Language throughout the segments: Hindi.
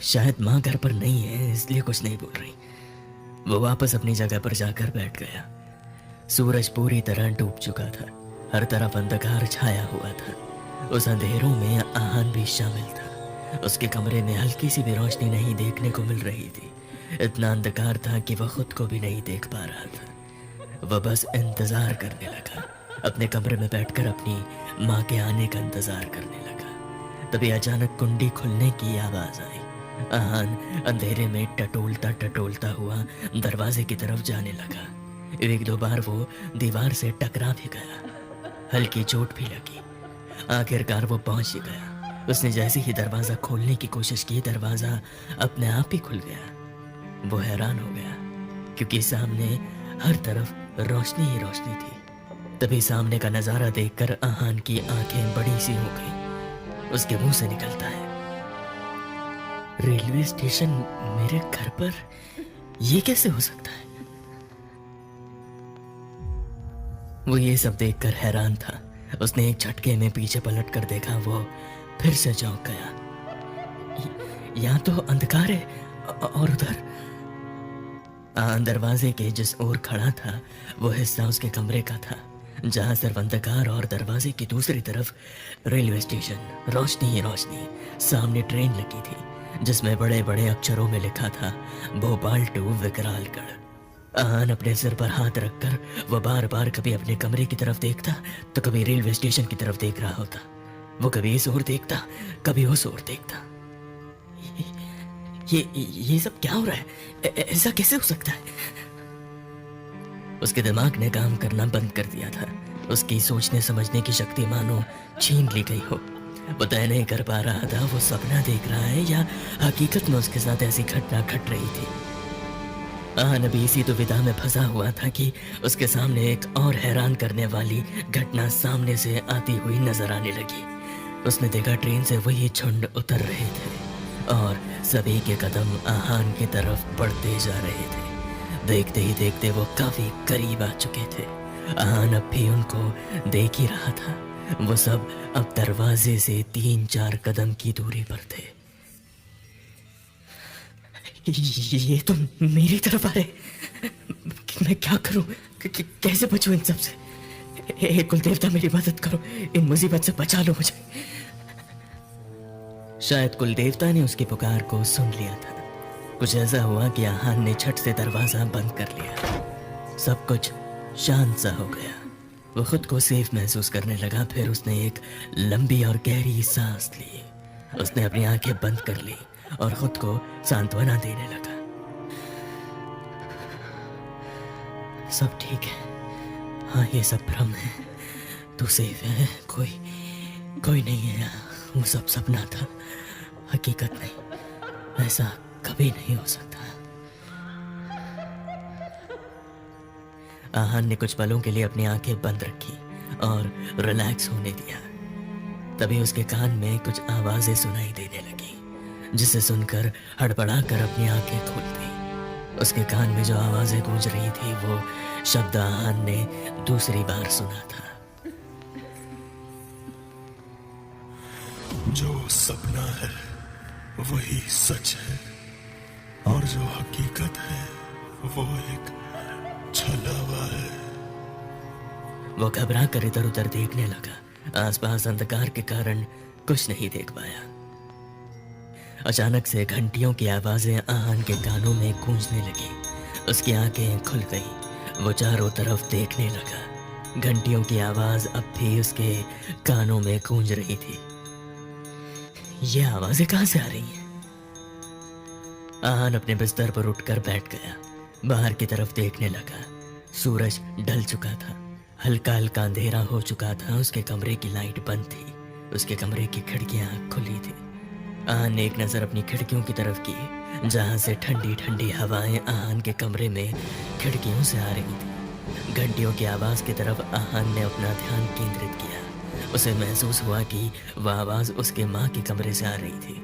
शायद माँ घर पर नहीं है इसलिए कुछ नहीं बोल रही। वो वापस अपनी जगह पर जाकर बैठ गया। सूरज पूरी तरह डूब चुका था। हर तरफ अंधकार छाया हुआ था। उस अंधेरों में आहान भी शामिल था। उसके कमरे में हल्की सी भी रोशनी नहीं देखने को मिल रही थी। इतना अंधकार था कि वह खुद को भी नहीं देख पा रहा था। वह बस इंतजार करने लगा। अपने कमरे में बैठकर अपनी माँ के आने का इंतजार करने लगा। तभी अचानक कुंडी खुलने की आवाज आई। आहान अंधेरे में टटोलता टटोलता हुआ दरवाजे की तरफ जाने लगा। एक दो बार वो दीवार से टकरा भी गया। हल्की चोट भी लगी। आखिरकार वो पहुंच ही गया। उसने जैसे ही दरवाजा खोलने की कोशिश की, दरवाजा अपने आप ही खुल गया। वो हैरान हो गया क्योंकि सामने हर तरफ रोशनी ही रोशनी थी। तभी सामने का नजारा देखकर आहान की आंखें बड़ी सी हो गई। उसके मुंह से निकलता है, रेलवे स्टेशन मेरे घर पर? ये कैसे हो सकता है? वो ये सब देखकर हैरान था। उसने एक झटके में पीछे पलट कर देखा। वो फिर से चौंक गया। यहाँ तो अंधकार है और उधर दरवाजे के जिस ओर खड़ा था वो हिस्सा उसके कमरे का था, जहां सिर्फ अंधकार और दरवाजे की दूसरी तरफ रेलवे स्टेशन, रोशनी ही रोशनी। सामने ट्रेन लगी थी जिसमें बड़े बड़े अक्षरों में लिखा था भोपाल टू विकरालगढ़। आहान अपने सिर पर हाथ रखकर वह बार बार कभी अपने कमरे की तरफ देखता तो कभी रेलवे स्टेशन की तरफ देख रहा होता। वो कभी इस ओर देखता, कभी उस ओर देखता। ये सब क्या हो रहा है? ऐसा कैसे हो सकता है? उसके दिमाग ने काम करना बंद कर दिया था। उसकी सोचने समझने की शक्ति मानो छीन ली गई हो। वो तय नहीं कर पा रहा था वो सपना देख रहा है या हकीकत में उसके साथ ऐसी घटना घट रही थी। आहान अभी इसी दुविधा में फंसा हुआ था कि उसके सामने एक और हैरान करने वाली घटना सामने से आती हुई नजर आने लगी। उसने देखा ट्रेन से वही झुंड उतर रहे थे और सभी के कदम आहान की तरफ बढ़ते जा रहे थे। देखते ही देखते वो काफी करीब आ चुके थे। आहान अब भी उनको देख ही रहा था। वो सब अब दरवाजे से 3-4 कदम की दूरी पर थे। ये तो मेरी तरफ आ रहे। मैं क्या करूं? कैसे बचूं इन सब से? हे कुलदेवता मेरी मदद करो, इन मुसीबत से बचा लो मुझे। शायद कुलदेवता ने उसकी पुकार को सुन लिया था। कुछ ऐसा हुआ कि आहान ने झट से दरवाजा बंद कर लिया। सब कुछ शांत सा हो गया। वो खुद को सेफ महसूस करने लगा। फिर उसने एक लंबी और गहरी सांस ली। उसने अपनी आंखें बंद कर ली और खुद को सांत्वना देने लगा। सब ठीक है। हाँ, ये सब भ्रम है। तू सेफ है। कोई नहीं है यहाँ। वो सब सपना था, हकीकत नहीं। ऐसा कभी नहीं हो सकता। आहान ने कुछ पलों के लिए अपनी आंखें बंद रखी और रिलैक्स होने दिया। तभी उसके कान में कुछ आवाजें सुनाई देने लगी, जिसे सुनकर हड़बड़ाकर अपनी आंखें खोल दी। उसके कान में जो आवाजें गूंज रही थी वो शब्द आहान ने दूसरी बार सुना था। जो सपना है वही सच है और जो हकीकत है वो एक छलावा है। वो घबरा कर इधर उधर देखने लगा। आसपास अंधकार के कारण कुछ नहीं देख पाया। अचानक से घंटियों की आवाजें आहान के कानों में गूंजने लगी। उसकी आंखें खुल गई। वो चारों तरफ देखने लगा। घंटियों की आवाज अब भी उसके कानों में गूंज रही थी। ये आवाजें कहां से आ रही हैं? आहान अपने बिस्तर पर उठकर बैठ गया। बाहर की तरफ देखने लगा। सूरज ढल चुका था। हल्का हल्का अंधेरा हो चुका था। उसके कमरे की लाइट बंद थी। उसके कमरे की खिड़कियां खुली थी। आहान ने एक नजर अपनी खिड़कियों की तरफ की, जहां से ठंडी ठंडी हवाएं आहान के कमरे में खिड़कियों से आ रही थी। घंटियों की आवाज की तरफ आहान ने अपना ध्यान केंद्रित किया। उसे महसूस हुआ कि वह आवाज उसके माँ के कमरे से आ रही थी।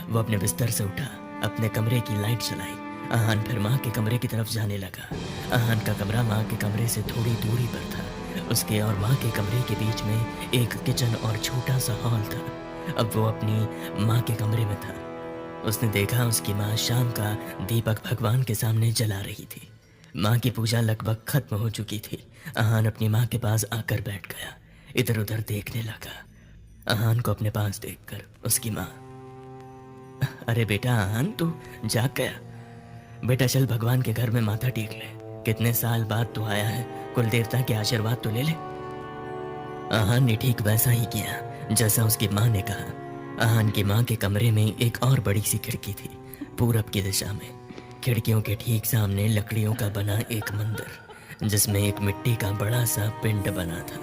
वो अपने बिस्तर से उठा, अपने कमरे की लाइट जलाई। आहान फिर माँ के कमरे की तरफ जाने लगा। आहान का कमरा माँ के कमरे से थोड़ी दूरी पर था। उसके और माँ के कमरे के बीच में एक किचन और छोटा सा हॉल था। अब वो अपनी माँ के कमरे में था। उसने देखा उसकी माँ शाम का दीपक भगवान के सामने जला रही थी। माँ की पूजा लगभग खत्म हो चुकी थी। आहान अपनी माँ के पास आकर बैठ गया, इधर उधर देखने लगा। आहान को अपने पास देखकर उसकी माँ, अरे बेटा आहान, तू जाग गया? बेटा चल भगवान के घर में माथा टेक ले, कितने साल बाद तू आया है, कुल देवता के आशीर्वाद तो ले ले। आहान ने ठीक वैसा ही किया जैसा उसकी माँ ने कहा। आहान की माँ के कमरे में एक और बड़ी सी खिड़की थी, पूरब की दिशा में। खिड़कियों के ठीक सामने लकड़ियों का बना एक मंदिर, जिसमें एक मिट्टी का बड़ा सा पिंड बना था,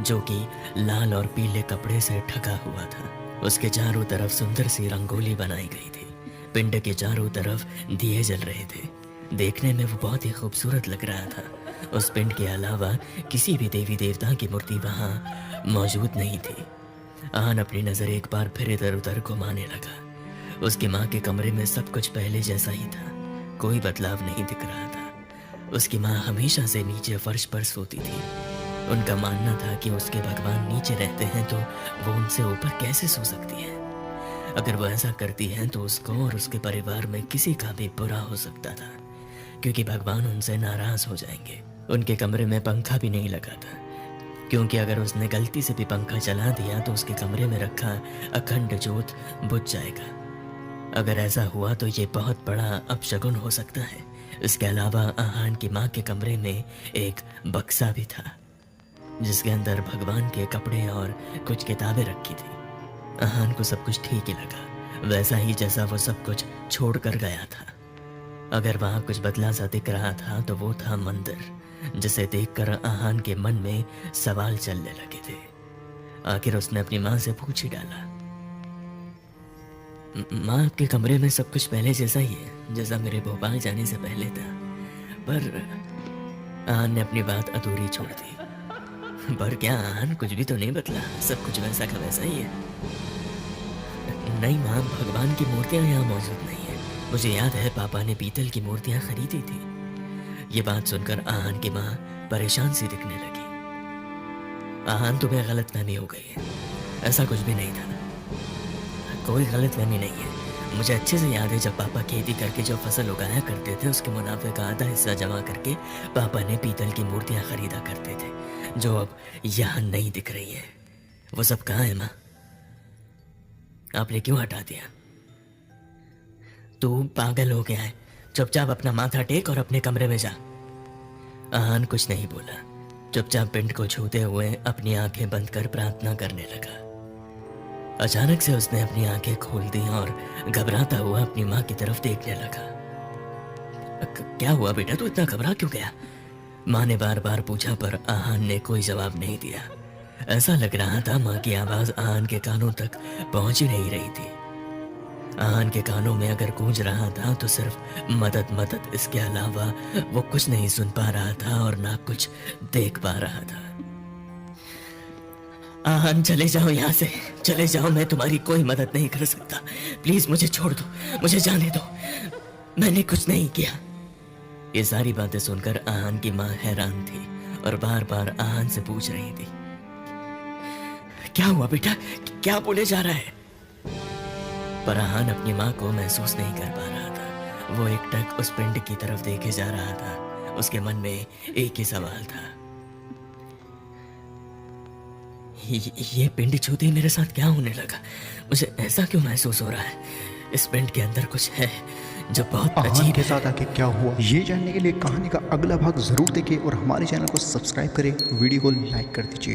जो कि लाल और पीले कपड़े से ढका हुआ था। उसके चारों तरफ सुंदर सी रंगोली बनाई गई थी। पिंड के चारों तरफ दिए जल रहे थे। देखने में वो बहुत ही खूबसूरत लग रहा था। उस पिंड के अलावा किसी भी देवी देवता की मूर्ति वहाँ मौजूद नहीं थी। आहान अपनी नज़र एक बार फिर इधर उधर घुमाने लगा। उसकी माँ के कमरे में सब कुछ पहले जैसा ही था, कोई बदलाव नहीं दिख रहा था। उसकी माँ हमेशा से नीचे फर्श पर सोती थी। उनका मानना था कि उसके भगवान नीचे रहते हैं तो वो उनसे ऊपर कैसे सो सकती है। अगर वो ऐसा करती है तो उसको और उसके परिवार में किसी का भी बुरा हो सकता था, क्योंकि भगवान उनसे नाराज हो जाएंगे। उनके कमरे में पंखा भी नहीं लगा था, क्योंकि अगर उसने गलती से भी पंखा चला दिया तो उसके कमरे में रखा अखंड ज्योत बुझ जाएगा। अगर ऐसा हुआ तो ये बहुत बड़ा अपशगुन हो सकता है। इसके अलावा आहान की माँ के कमरे में एक बक्सा भी था, जिसके अंदर भगवान के कपड़े और कुछ किताबें रखी थी। आहान को सब कुछ ठीक ही लगा, वैसा ही जैसा वो सब कुछ छोड़ कर गया था। अगर वहाँ कुछ बदला सा दिख रहा था तो वो था मंदिर, जिसे देखकर आहान के मन में सवाल चलने लगे थे। आखिर उसने अपनी माँ से पूछ ही डाला, माँ आपके कमरे में सब कुछ पहले जैसा ही है, जैसा मेरे भोपाल जाने से पहले था। पर आहान ने अपनी बात अधूरी छोड़ दी। पर क्या आहान, कुछ भी तो नहीं बदला, सब कुछ वैसा का वैसा ही है। नहीं माँ, भगवान की मूर्तियाँ यहाँ मौजूद नहीं है। मुझे याद है पापा ने पीतल की मूर्तियाँ खरीदी थी। ये बात सुनकर आहान की माँ परेशान सी दिखने लगी। आहान, तुम्हें गलतफहमी हो गई है, ऐसा कुछ भी नहीं था। कोई गलतफहमी नहीं है। मुझे अच्छे से याद है जब पापा खेती करके जो फसल उगाया करते थे, उसके मुनाफे का आधा हिस्सा जमा करके पापा ने पीतल की मूर्तियाँ खरीदा करते थे, जो अब यहाँ नहीं दिख रही है। वो सब कहाँ है माँ? आपने क्यों हटा दिया? तू पागल हो गया है, चुपचाप अपना माथा टेक और अपने कमरे में जा। आहान कुछ नहीं बोला, चुपचाप पिंड को छूते हुए अपनी आंखें बंद कर प्रार्थना करने लगा। अचानक से उसने अपनी आंखें खोल दी और घबराता हुआ अपनी माँ की तरफ देखने लगा। क्या हुआ बेटा, तू इतना घबरा क्यों गया? माँ ने बार बार पूछा, पर आहान ने कोई जवाब नहीं दिया। ऐसा लग रहा था माँ की आवाज़ आहान के कानों तक पहुंच ही नहीं रही थी। आहान के कानों में अगर गूंज रहा था तो सिर्फ मदद मदद, इसके अलावा वो कुछ नहीं सुन पा रहा था और ना कुछ देख पा रहा था। आहान, चले जाओ यहाँ से, चले जाओ, मैं तुम्हारी कोई मदद नहीं कर सकता। प्लीज मुझे छोड़ दो, मुझे जाने दो, मैंने कुछ नहीं किया। ये सारी बातें सुनकर आहान की माँ हैरान थी और बार बार आहान से पूछ रही थी, क्या हुआ बेटा, क्या बोले जा रहा है? पर आहान अपनी माँ को महसूस नहीं कर पा रहा था। वो एकटक उस पिंड की तरफ देखे जा रहा था। उसके मन में एक ही सवाल था, ये पिंड छूते ही मेरे साथ क्या होने लगा? मुझे ऐसा क्यों महसूस हो रहा है? इस पिंड के अंदर कुछ है जो बहुत अजीब के साथ आके क्या हुआ, ये जानने के लिए कहानी का अगला भाग जरूर देखें और हमारे चैनल को सब्सक्राइब करें, वीडियो को लाइक कर दीजिए।